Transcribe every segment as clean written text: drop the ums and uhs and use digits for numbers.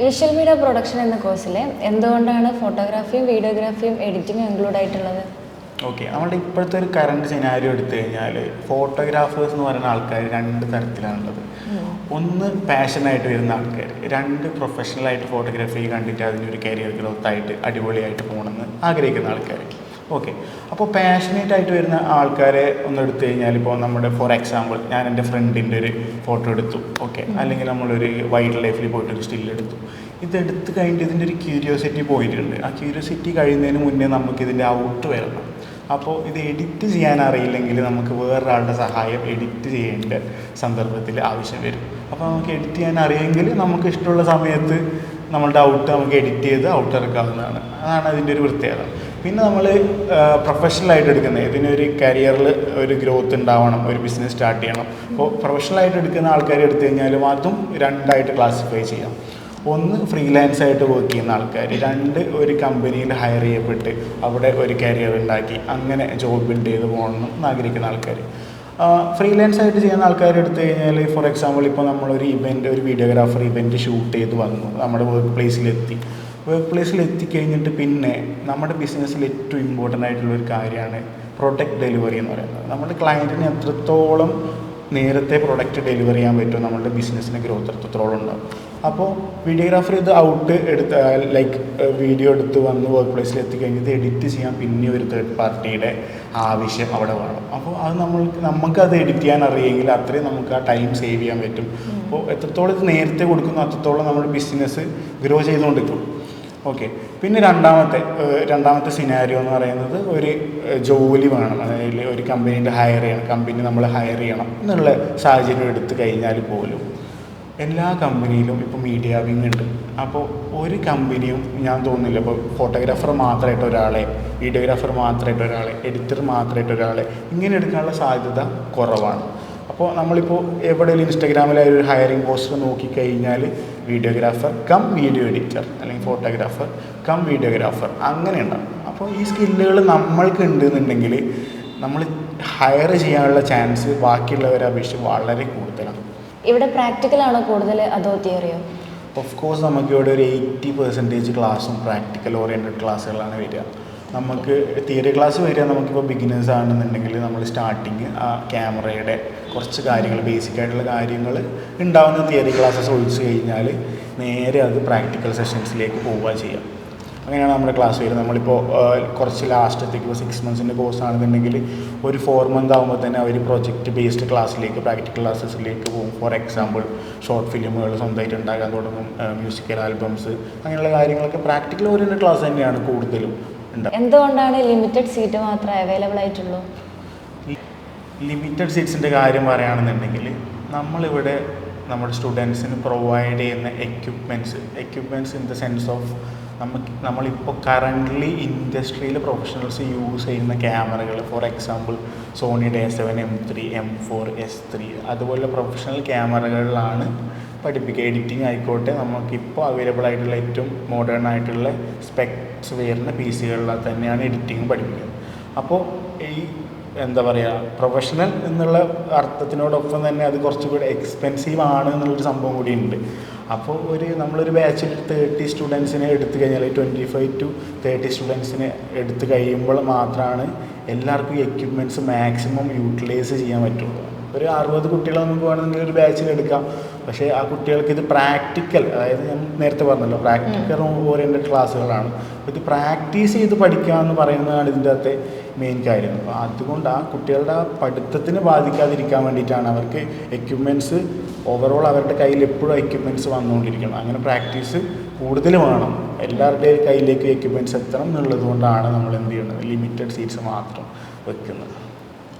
Visual media production എന്ന കോഴ്സിൽ എന്തുകൊണ്ടാണ് ഫോട്ടോഗ്രാഫിയും വീഡിയോഗ്രാഫിയും എഡിറ്റിങ്ങും ഇൻക്ലൂഡ് ആയിട്ടുള്ളത്? ഓക്കെ, നമ്മുടെ ഇപ്പോഴത്തെ ഒരു കറണ്ട് സിനാരിയോ എടുത്തു കഴിഞ്ഞാൽ ഫോട്ടോഗ്രാഫേഴ്സ് എന്ന് പറയുന്ന ആൾക്കാർ രണ്ട് തരത്തിലാണുള്ളത്. ഒന്ന് പാഷനായിട്ട് വരുന്ന ആൾക്കാർ, രണ്ട് പ്രൊഫഷണലായിട്ട് ഫോട്ടോഗ്രാഫി കണ്ടിട്ട് അതിനൊരു കരിയർ ഗ്രോത്ത് ആയിട്ട് അടിപൊളിയായിട്ട് പോകണമെന്ന് ആഗ്രഹിക്കുന്ന ആൾക്കാർ. ഓക്കെ, അപ്പോൾ പാഷനേറ്റ് ആയിട്ട് വരുന്ന ആൾക്കാരെ ഒന്ന് എടുത്തു കഴിഞ്ഞാൽ ഇപ്പോൾ നമ്മുടെ ഫോർ എക്സാമ്പിൾ ഞാൻ എൻ്റെ ഫ്രണ്ടിൻ്റെ ഒരു ഫോട്ടോ എടുത്തു, ഓക്കെ, അല്ലെങ്കിൽ നമ്മളൊരു വൈൽഡ് ലൈഫിൽ പോയിട്ടൊരു സ്റ്റില്ലെടുത്തു. ഇതെടുത്ത് കഴിഞ്ഞിട്ട് ഇതിൻ്റെ ഒരു ക്യൂരിയോസിറ്റി പോയിട്ടുണ്ട്. ആ ക്യൂരിയോസിറ്റി കഴിയുന്നതിന് മുന്നേ നമുക്കിതിൻ്റെ ഔട്ട് വരണം. അപ്പോൾ ഇത് എഡിറ്റ് ചെയ്യാൻ അറിയില്ലെങ്കിൽ നമുക്ക് വേറൊരാളുടെ സഹായം എഡിറ്റ് ചെയ്യേണ്ട സന്ദർഭത്തിൽ ആവശ്യം വരും. അപ്പോൾ നമുക്ക് എഡിറ്റ് ചെയ്യാൻ അറിയെങ്കിൽ നമുക്ക് ഇഷ്ടമുള്ള സമയത്ത് നമ്മളുടെ ഔട്ട് നമുക്ക് എഡിറ്റ് ചെയ്ത് ഔട്ട് ഇറക്കാവുന്നതാണ്. അതാണ് അതിൻ്റെ ഒരു പ്രത്യേകത. പിന്നെ നമ്മൾ പ്രൊഫഷണലായിട്ട് എടുക്കുന്നത്, ഇതിനൊരു കരിയറിൽ ഒരു ഗ്രോത്ത് ഉണ്ടാവണം, ഒരു ബിസിനസ് സ്റ്റാർട്ട് ചെയ്യണം. അപ്പോൾ പ്രൊഫഷണലായിട്ട് എടുക്കുന്ന ആൾക്കാരെ എടുത്തു കഴിഞ്ഞാലും അതും രണ്ടായിട്ട് ക്ലാസിഫൈ ചെയ്യാം. ഒന്ന് ഫ്രീലാൻസ് ആയിട്ട് വർക്ക് ചെയ്യുന്ന ആൾക്കാർ, രണ്ട് ഒരു കമ്പനിയിൽ ഹയർ ചെയ്യപ്പെട്ട് അവിടെ ഒരു കരിയർ ഉണ്ടാക്കി അങ്ങനെ ജോബ് ബിൽഡ് ചെയ്ത് പോകണമെന്ന് ആഗ്രഹിക്കുന്ന ആൾക്കാർ. ഫ്രീലാൻസ് ആയിട്ട് ചെയ്യുന്ന ആൾക്കാർ എടുത്തു കഴിഞ്ഞാൽ ഫോർ എക്സാമ്പിൾ ഇപ്പോൾ നമ്മളൊരു ഇവൻറ്റ്, ഒരു വീഡിയോഗ്രാഫർ ഇവൻറ്റ് ഷൂട്ട് ചെയ്ത് വന്നു, നമ്മുടെ വർക്ക് പ്ലേസിലെത്തി. വർക്ക് പ്ലേസിൽ എത്തിക്കഴിഞ്ഞിട്ട് പിന്നെ നമ്മുടെ ബിസിനസ്സിൽ ഏറ്റവും ഇമ്പോർട്ടൻ്റ് ആയിട്ടുള്ളൊരു കാര്യമാണ് പ്രൊഡക്റ്റ് ഡെലിവറി എന്ന് പറയുന്നത്. നമ്മുടെ ക്ലയൻറ്റിന് എത്രത്തോളം നേരത്തെ പ്രൊഡക്റ്റ് ഡെലിവറി ചെയ്യാൻ പറ്റുമോ നമ്മളുടെ ബിസിനസ്സിന് ഗ്രോത്ത് എത്രത്തോളം ഉണ്ടാകും. അപ്പോൾ വീഡിയോഗ്രാഫർ ഇത് ഔട്ട് എടുത്ത് ലൈക്ക് വീഡിയോ എടുത്ത് വന്ന് വർക്ക് പ്ലേസിൽ എത്തിക്കഴിഞ്ഞ് ഇത് എഡിറ്റ് ചെയ്യാൻ പിന്നെ ഒരു തേർഡ് പാർട്ടിയുടെ ആവശ്യം അവിടെ വേണം. അപ്പോൾ അത് നമുക്കത് എഡിറ്റ് ചെയ്യാൻ അറിയെങ്കിൽ അത്രയും നമുക്ക് ആ ടൈം സേവ് ചെയ്യാൻ പറ്റും. അപ്പോൾ എത്രത്തോളം ഇത് നേരത്തെ കൊടുക്കുന്നു അത്രത്തോളം നമ്മുടെ ബിസിനസ് ഗ്രോ ചെയ്തുകൊണ്ടിരിക്കും. ഓക്കെ, പിന്നെ രണ്ടാമത്തെ സിനാരിയോ എന്ന് പറയുന്നത് ഒരു ജോലി വേണം, അതായത് ഒരു കമ്പനീൻ്റെ കമ്പനി നമ്മൾ ഹയർ ചെയ്യണം എന്നുള്ള സാഹചര്യം എടുത്തു കഴിഞ്ഞാൽ പോലും എല്ലാ കമ്പനിയിലും ഇപ്പോൾ മീഡിയ വിങ് ഉണ്ട്. അപ്പോൾ ഒരു കമ്പനിയും ഞാൻ തോന്നുന്നില്ല ഇപ്പോൾ ഫോട്ടോഗ്രാഫർ മാത്രമായിട്ട് ഒരാളെ, വീഡിയോഗ്രാഫർ മാത്രമായിട്ട് ഒരാളെ, എഡിറ്റർ മാത്രമായിട്ട് ഒരാളെ ഇങ്ങനെ എടുക്കാനുള്ള സാധ്യത കുറവാണ്. അപ്പോൾ നമ്മളിപ്പോൾ എവിടെയെങ്കിലും ഇൻസ്റ്റാഗ്രാമിലായ ഒരു ഹയറിംഗ് പോസ്റ്റർ നോക്കിക്കഴിഞ്ഞാൽ വീഡിയോഗ്രാഫർ കം വീഡിയോ എഡിറ്റർ അല്ലെങ്കിൽ ഫോട്ടോഗ്രാഫർ കം വീഡിയോഗ്രാഫർ അങ്ങനെ ഉണ്ടാകും. അപ്പോൾ ഈ സ്കില്ലുകൾ നമ്മൾക്ക് ഉണ്ടെന്നുണ്ടെങ്കിൽ നമ്മൾ ഹയർ ചെയ്യാനുള്ള ചാൻസ് ബാക്കിയുള്ളവരെ അപേക്ഷിച്ച് വളരെ കൂടുതലാണ്. ഇവിടെ പ്രാക്ടിക്കലാണോ കൂടുതൽ അതോ തിയറിയോ? ഓഫ് കോഴ്സ് നമുക്കിവിടെ ഒരു 80% ക്ലാസ്സും പ്രാക്ടിക്കൽ ഓറിയൻറ്റഡ് ക്ലാസ്സുകളാണ് വരിക. നമുക്ക് തിയറി ക്ലാസ് വരിക നമുക്കിപ്പോൾ ബിഗിനേഴ്സ് ആണെന്നുണ്ടെങ്കിൽ നമ്മൾ സ്റ്റാർട്ടിങ് ആ ക്യാമറയുടെ കുറച്ച് കാര്യങ്ങൾ, ബേസിക് ആയിട്ടുള്ള കാര്യങ്ങൾ ഉണ്ടാവുന്ന തിയറി ക്ലാസ്സസ് ഒഴിച്ച് കഴിഞ്ഞാൽ നേരെ അത് പ്രാക്ടിക്കൽ സെഷൻസിലേക്ക് പോവുക ചെയ്യാം. അങ്ങനെയാണ് നമ്മുടെ ക്ലാസ് വരുന്നത്. നമ്മളിപ്പോൾ കുറച്ച് ലാസ്റ്റത്തേക്ക് ഇപ്പോൾ 6 months കോഴ്സ് ആണെന്നുണ്ടെങ്കിൽ ഒരു 4 month ആകുമ്പോൾ തന്നെ അവർ പ്രൊജക്റ്റ് ബേസ്ഡ് ക്ലാസ്സിലേക്ക്, പ്രാക്ടിക്കൽ ക്ലാസ്സസിലേക്ക് പോകും. ഫോർ എക്സാമ്പിൾ ഷോർട്ട് ഫിലിമുകൾ സ്വന്തമായിട്ട് ഉണ്ടാക്കാൻ തുടങ്ങും, മ്യൂസിക്കൽ ആൽബംസ്, അങ്ങനെയുള്ള കാര്യങ്ങളൊക്കെ പ്രാക്ടിക്കൽ ഓറിയൻറ്റഡ് ക്ലാസ് തന്നെയാണ് കൂടുതലും ഉണ്ടാകും. എന്തുകൊണ്ടാണ് ലിമിറ്റഡ് സീറ്റ് മാത്രമേ അവൈലബിൾ ആയിട്ടുള്ളൂ? ലിമിറ്റഡ് സീറ്റ്സിൻ്റെ കാര്യം പറയുകയാണെന്നുണ്ടെങ്കിൽ നമ്മളിവിടെ നമ്മുടെ സ്റ്റുഡൻസിന് പ്രൊവൈഡ് ചെയ്യുന്ന equipments in the sense of നമ്മളിപ്പോൾ കറൻ്റ്ലി ഇൻഡസ്ട്രിയിൽ പ്രൊഫഷണൽസ് യൂസ് ചെയ്യുന്ന ക്യാമറകൾ, for example സോണിയുടെ A7, M3, M4, S3 അതുപോലെ പ്രൊഫഷണൽ ക്യാമറകളിലാണ് പഠിപ്പിക്കുക. എഡിറ്റിംഗ് ആയിക്കോട്ടെ, നമുക്കിപ്പോൾ അവൈലബിൾ ആയിട്ടുള്ള ഏറ്റവും മോഡേൺ ആയിട്ടുള്ള സ്പെക്സ് വരുന്ന PC തന്നെയാണ് എഡിറ്റിംഗ് പഠിപ്പിക്കുന്നത്. അപ്പോൾ ഈ എന്താ പറയുക, പ്രൊഫഷണൽ എന്നുള്ള അർത്ഥത്തിനോടൊപ്പം തന്നെ അത് കുറച്ചുകൂടി എക്സ്പെൻസീവ് ആണ് എന്നുള്ളൊരു സംഭവം കൂടി ഉണ്ട്. അപ്പോൾ നമ്മളൊരു ബാച്ചിൽ 30 സ്റ്റുഡൻസിനെ എടുത്തു കഴിഞ്ഞാൽ 25 to 30 സ്റ്റുഡൻസിനെ എടുത്തു കഴിയുമ്പോൾ മാത്രമാണ് എല്ലാവർക്കും ഈ എക്യുപ്മെൻറ്റ്സ് മാക്സിമം യൂട്ടിലൈസ് ചെയ്യാൻ പറ്റുള്ളൂ. ഒരു 60 കുട്ടികളെ നമുക്ക് വേണമെങ്കിൽ ഒരു ബാച്ചിൽ എടുക്കാം. പക്ഷേ ആ കുട്ടികൾക്ക് ഇത് പ്രാക്ടിക്കൽ, അതായത് ഞാൻ നേരത്തെ പറഞ്ഞല്ലോ പ്രാക്ടിക്കൽ ഓറിയൻറ്റഡ് ക്ലാസ്സുകളാണ്. അപ്പോൾ ഇത് പ്രാക്ടീസ് ചെയ്ത് പഠിക്കുക എന്ന് പറയുന്നതാണ് ഇതിൻ്റെ അകത്തെ മെയിൻ കാര്യം. അപ്പോൾ അതുകൊണ്ട് ആ കുട്ടികളുടെ പഠിത്തത്തിന് ബാധിക്കാതിരിക്കാൻ വേണ്ടിയിട്ടാണ് അവർക്ക് എക്യുപ്മെൻറ്റ്സ് ഓവറോൾ അവരുടെ കയ്യിൽ എപ്പോഴും എക്യുപ്മെൻറ്റ്സ് വന്നുകൊണ്ടിരിക്കണം. അങ്ങനെ പ്രാക്ടീസ് കൂടുതൽ വേണം, എല്ലാവരുടെയും കയ്യിലേക്ക് എക്യുപ്മെൻറ്റ്സ് എത്തണം എന്നുള്ളത് കൊണ്ടാണ് നമ്മൾ എന്ത് ചെയ്യുന്നത്, ലിമിറ്റഡ് സീറ്റ്സ് മാത്രം വെക്കുന്നത്.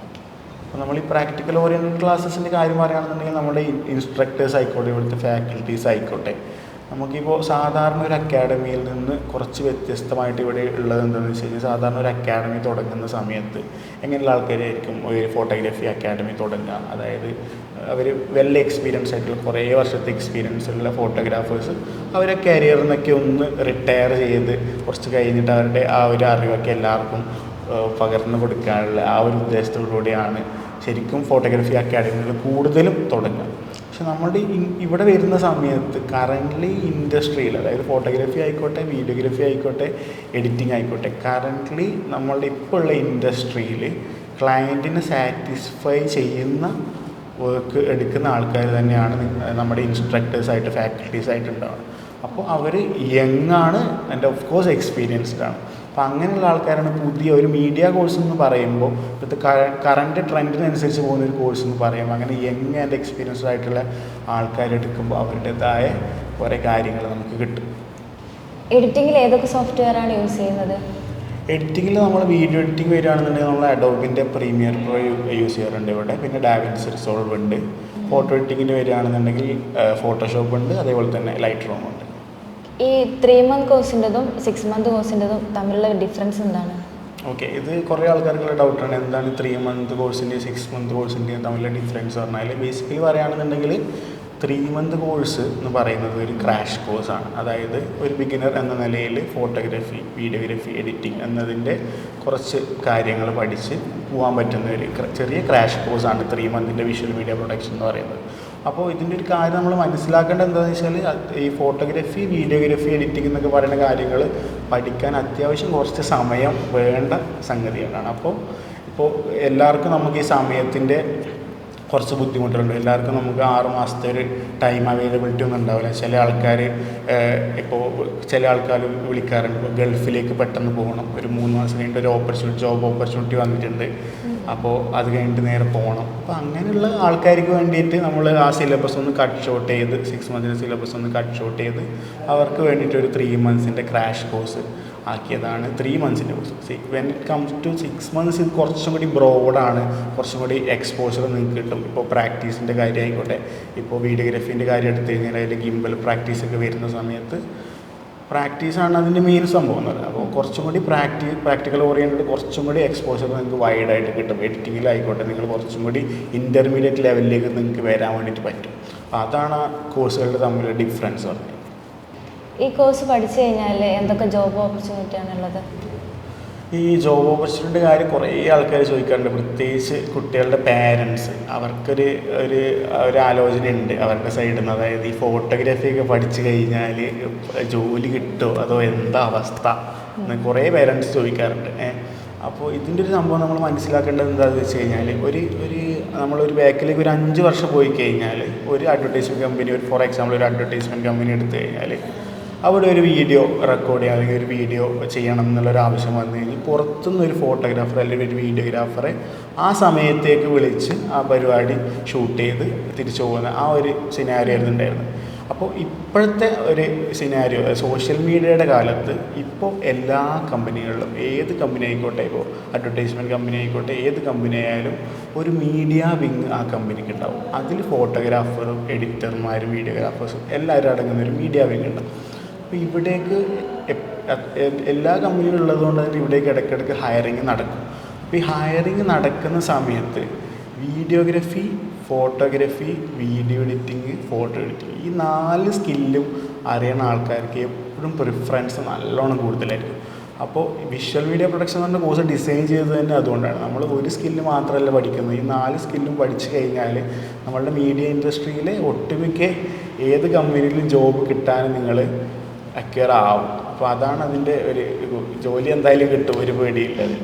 അപ്പോൾ നമ്മൾ ഈ പ്രാക്ടിക്കൽ ഓറിയൻറ്റഡ് ക്ലാസ്സസിൻ്റെ കാര്യം പറയുകയാണെന്നുണ്ടെങ്കിൽ നമ്മുടെ ഇൻസ്ട്രക്ടേഴ്സ് ആയിക്കോട്ടെ, ഇവിടുത്തെ ഫാക്കൽറ്റീസ് ആയിക്കോട്ടെ, നമുക്കിപ്പോൾ സാധാരണ ഒരു അക്കാഡമിയിൽ നിന്ന് കുറച്ച് വ്യത്യസ്തമായിട്ട് ഇവിടെ ഉള്ളത് എന്താണെന്ന് വെച്ച് കഴിഞ്ഞാൽ, സാധാരണ ഒരു അക്കാഡമി തുടങ്ങുന്ന സമയത്ത് എങ്ങനെയുള്ള ആൾക്കാരായിരിക്കും ഒരു ഫോട്ടോഗ്രാഫി അക്കാഡമി തുടങ്ങുക. അതായത് അവർ വെൽ എക്സ്പീരിയൻസ് ആയിട്ടുള്ള കുറേ വർഷത്തെ എക്സ്പീരിയൻസ് ഉള്ള ഫോട്ടോഗ്രാഫേഴ്സ് അവരെ കരിയറിൽ നിന്നൊക്കെ ഒന്ന് റിട്ടയർ ചെയ്ത് കുറച്ച് കഴിഞ്ഞിട്ട് അവരുടെ ആ ഒരു അറിവൊക്കെ എല്ലാവർക്കും പകർന്നു കൊടുക്കാനുള്ള ആ ഒരു ഉദ്ദേശത്തോടു കൂടിയാണ് ശരിക്കും ഫോട്ടോഗ്രാഫി അക്കാഡമികൾ കൂടുതലും തുടങ്ങുക. പക്ഷെ നമ്മളുടെ ഇവിടെ വരുന്ന സമയത്ത് കറൻ്റ്ലി ഇൻഡസ്ട്രിയിൽ, അതായത് ഫോട്ടോഗ്രാഫി ആയിക്കോട്ടെ, വീഡിയോഗ്രാഫി ആയിക്കോട്ടെ, എഡിറ്റിംഗ് ആയിക്കോട്ടെ, കറൻ്റ്ലി നമ്മളുടെ ഇപ്പോൾ ഉള്ള ഇൻഡസ്ട്രിയിൽ ക്ലയൻറ്റിനെ സാറ്റിസ്ഫൈ ചെയ്യുന്ന വർക്ക് എടുക്കുന്ന ആൾക്കാർ തന്നെയാണ് നമ്മുടെ ഇൻസ്ട്രക്ടേഴ്സായിട്ട്, ഫാക്കൽറ്റീസായിട്ട് ഉണ്ടാവുന്നത്. അപ്പോൾ അവർ യങ്ങാണ് ആൻഡ് ഓഫ് കോഴ്സ് എക്സ്പീരിയൻസ്ഡ് ആണ്. അപ്പോൾ അങ്ങനെയുള്ള ആൾക്കാരാണ് പുതിയ ഒരു മീഡിയ കോഴ്സ് എന്ന് പറയുമ്പോൾ, ഇപ്പോഴത്തെ കറൻറ്റ് ട്രെൻഡിനനുസരിച്ച് പോകുന്ന ഒരു കോഴ്സ് എന്ന് പറയുമ്പോൾ, അങ്ങനെ യങ് ആൻഡ് എക്സ്പീരിയൻസ്ഡ് ആയിട്ടുള്ള ആൾക്കാരെടുക്കുമ്പോൾ അവരുടേതായ കുറേ കാര്യങ്ങൾ നമുക്ക് കിട്ടും. എഡിറ്റിങ്ങിൽ ഏതൊക്കെ സോഫ്റ്റ്വെയർ ആണ് യൂസ് ചെയ്യുന്നത്? എഡിറ്റിങ്ങിൽ നമ്മൾ വീഡിയോ എഡിറ്റിംഗ് വരികയാണെന്നുണ്ടെങ്കിൽ നമ്മൾ അഡോബിൻ്റെ പ്രീമിയർ പ്രോ യൂസ് ചെയ്യാറുണ്ട് ഇവിടെ. പിന്നെ ഡാവിൻസി റിസോൾവ് ഉണ്ട്. ഫോട്ടോ എഡിറ്റിങ്ങിന് വരികയാണെന്നുണ്ടെങ്കിൽ ഫോട്ടോഷോപ്പ് ഉണ്ട്, അതേപോലെ തന്നെ ലൈറ്റ് റൂം ഉണ്ട്. ഈ 3 month കോഴ്സിൻ്റെതും 6 month കോഴ്സിൻ്റെതും തമ്മിലുള്ള ഡിഫറൻസ് എന്താണ്? ഓക്കെ, ഇത് കുറേ ആൾക്കാർക്കുള്ള ഡൗട്ടാണ്, എന്താണ് 3 month കോഴ്സിൻ്റെയും 6 month കോഴ്സിൻ്റെയും തമ്മിലുള്ള ഡിഫറൻസ് പറഞ്ഞാൽ, ബേസിക്കലി പറയുകയാണെന്നുണ്ടെങ്കിൽ 3 month കോഴ്സ് എന്ന് പറയുന്നത് ഒരു ക്രാഷ് കോഴ്സാണ്. അതായത് ഒരു ബിഗിനർ എന്ന നിലയിൽ ഫോട്ടോഗ്രാഫി, വീഡിയോഗ്രാഫി, എഡിറ്റിംഗ് എന്നതിൻ്റെ കുറച്ച് കാര്യങ്ങൾ പഠിച്ച് പോകാൻ പറ്റുന്ന ഒരു ചെറിയ ക്രാഷ് കോഴ്സാണ് 3 month വിഷ്വൽ മീഡിയ പ്രൊഡക്ഷൻ എന്ന് പറയുന്നത്. അപ്പോൾ ഇതിൻ്റെ ഒരു കാര്യം നമ്മൾ മനസ്സിലാക്കേണ്ടത് എന്താണെന്ന് വെച്ചാൽ, ഈ ഫോട്ടോഗ്രാഫി, വീഡിയോഗ്രാഫി, എഡിറ്റിംഗ് എന്നൊക്കെ പറയുന്ന കാര്യങ്ങൾ പഠിക്കാൻ അത്യാവശ്യം കുറച്ച് സമയം വേണ്ട സംഗതികളാണ്. ഇപ്പോൾ എല്ലാവർക്കും നമുക്ക് ഈ സമയത്തിൻ്റെ കുറച്ച് ബുദ്ധിമുട്ടുണ്ട്. എല്ലാവർക്കും നമുക്ക് 6 മാസത്തെ ഒരു ടൈം അവൈലബിലിറ്റി ഒന്നും ഉണ്ടാവില്ല. ചില ആൾക്കാർ വിളിക്കാറുണ്ട്, ഇപ്പോൾ ഗൾഫിലേക്ക് പെട്ടെന്ന് പോകണം, ഒരു 3 മാസം കഴിഞ്ഞിട്ട് ഒരു ജോബ് ഓപ്പർച്യൂണിറ്റി വന്നിട്ടുണ്ട്, അപ്പോൾ അത് കഴിഞ്ഞിട്ട് നേരെ പോകണം. അപ്പോൾ അങ്ങനെയുള്ള ആൾക്കാർക്ക് വേണ്ടിയിട്ട് നമ്മൾ ആ സിലബസ് ഒന്ന് കട്ട് ഷോർട്ട് ചെയ്ത്, 6 month സിലബസ് ഒന്ന് കട്ട് ഷോർട്ട് ചെയ്ത് അവർക്ക് വേണ്ടിയിട്ട് ഒരു 3 month ക്രാഷ് കോഴ്സ് ആക്കിയതാണ് 3 month course. When it comes to 6 months ഇത് കുറച്ചും കൂടി ബ്രോഡാണ്, കുറച്ചും കൂടി എക്സ്പോഷർ നിങ്ങൾക്ക് കിട്ടും. ഇപ്പോൾ പ്രാക്ടീസിൻ്റെ കാര്യം ആയിക്കോട്ടെ, ഇപ്പോൾ വീഡിയോഗ്രാഫീൻ്റെ കാര്യം എടുത്തു കഴിഞ്ഞാൽ അതിൽ ഗിംബൽ പ്രാക്ടീസൊക്കെ വരുന്ന സമയത്ത് പ്രാക്ടീസാണ് അതിൻ്റെ മെയിൻ സംഭവം എന്ന് പറയുന്നത്. അപ്പോൾ കുറച്ചും കൂടി പ്രാക്ടിക്കൽ ഓറിയൻറ്റഡ്, കുറച്ചും കൂടി എക്സ്പോഷർ നിങ്ങൾക്ക് വൈഡായിട്ട് കിട്ടും. എഡിറ്റിങ്ങിലായിക്കോട്ടെ നിങ്ങൾ കുറച്ചും കൂടി ഇൻ്റർമീഡിയറ്റ് ലെവലിലേക്ക് നിങ്ങൾക്ക് വരാൻ വേണ്ടിയിട്ട് പറ്റും. അപ്പോൾ അതാണ് ആ കോഴ്സുകളുടെ തമ്മിലുള്ള ഡിഫറൻസ് പറഞ്ഞത്. ഈ കോഴ്സ് പഠിച്ചു കഴിഞ്ഞാൽ എന്തൊക്കെ ജോബ് ഓപ്പർച്യൂണിറ്റി ആണുള്ളത്? ഈ ജോബ് ഓപ്പർച്യൂണിറ്റി കാര്യം കുറേ ആൾക്കാർ ചോദിക്കാറുണ്ട്, പ്രത്യേകിച്ച് കുട്ടികളുടെ പാരൻസ്. അവർക്കൊരു ഒരു ആലോചനയുണ്ട് അവരുടെ സൈഡിൽ നിന്ന്, അതായത് ഈ ഫോട്ടോഗ്രാഫിയൊക്കെ പഠിച്ചു കഴിഞ്ഞാൽ ജോലി കിട്ടുമോ അതോ എന്താ അവസ്ഥ എന്ന് കുറേ പാരൻസ് ചോദിക്കാറുണ്ട്. അപ്പോൾ ഇതിൻ്റെ ഒരു സംഭവം നമ്മൾ മനസ്സിലാക്കേണ്ടത് എന്താണെന്ന് വെച്ച് കഴിഞ്ഞാൽ, നമ്മളൊരു ബാക്കിലേക്ക് ഒരു 5 വർഷം പോയി കഴിഞ്ഞാൽ, ഒരു അഡ്വർടൈസ്മെൻറ്റ് കമ്പനി, ഫോർ എക്സാമ്പിൾ ഒരു അഡ്വർടൈസ്മെൻറ്റ് കമ്പനി എടുത്തു കഴിഞ്ഞാൽ അവിടെ ഒരു വീഡിയോ റെക്കോർഡ് ചെയ്യുക അല്ലെങ്കിൽ ഒരു വീഡിയോ ചെയ്യണം എന്നുള്ളൊരു ആവശ്യം വന്നു കഴിഞ്ഞാൽ പുറത്തുനിന്ന് ഒരു ഫോട്ടോഗ്രാഫർ അല്ലെങ്കിൽ ഒരു വീഡിയോഗ്രാഫറെ ആ സമയത്തേക്ക് വിളിച്ച് ആ പരിപാടി ഷൂട്ട് ചെയ്ത് തിരിച്ചു പോകുന്ന ആ ഒരു സിനാരിയോ ആയിരുന്നു. അപ്പോൾ ഇപ്പോഴത്തെ ഒരു സിനാരിയോ സോഷ്യൽ മീഡിയയുടെ കാലത്ത് ഇപ്പോൾ എല്ലാ കമ്പനികളിലും, ഏത് കമ്പനി ആയിക്കോട്ടെ, ഇപ്പോൾ അഡ്വർടൈസ്മെൻറ്റ് കമ്പനി ആയിക്കോട്ടെ, ഏത് കമ്പനി ആയാലും ഒരു മീഡിയ വിങ് ആ കമ്പനിക്ക് ഉണ്ടാവും. അതിൽ ഫോട്ടോഗ്രാഫറും എഡിറ്റർമാരും വീഡിയോഗ്രാഫേഴ്സും എല്ലാവരും അടങ്ങുന്ന ഒരു മീഡിയ വിങ് ഉണ്ടാവും. അപ്പോൾ ഇവിടേക്ക് എല്ലാ കമ്പനികളും ഉള്ളതുകൊണ്ട് തന്നെ ഇവിടേക്ക് ഇടയ്ക്കിടയ്ക്ക് ഹയറിങ് നടക്കും. അപ്പോൾ ഈ ഹയറിങ് നടക്കുന്ന സമയത്ത് videography, photography, video editing, photo editing, ഈ 4 സ്കില്ലും അറിയുന്ന ആൾക്കാർക്ക് എപ്പോഴും പ്രിഫറൻസ് നല്ലോണം കൂടുതലായിരിക്കും. അപ്പോൾ വിഷ്വൽ മീഡിയ പ്രൊഡക്ഷൻ എന്ന് പറഞ്ഞ കോഴ്സ് ഡിസൈൻ ചെയ്തത് തന്നെ അതുകൊണ്ടാണ്. നമ്മൾ ഒരു സ്കില്ല് മാത്രമല്ല പഠിക്കുന്നത്, ഈ 4 സ്കില്ലും പഠിച്ചു കഴിഞ്ഞാൽ നമ്മളുടെ മീഡിയ ഇൻഡസ്ട്രിയിലെ ഒട്ടുമിക്ക ഏത് കമ്പനിയിലും ജോബ് കിട്ടാനും നിങ്ങൾ അക്വയർ ആവും. അപ്പോൾ അതാണ് അതിൻ്റെ ഒരു ജോലി എന്തായാലും കിട്ടും, ഒരു പേടിയില്ല അതിൽ.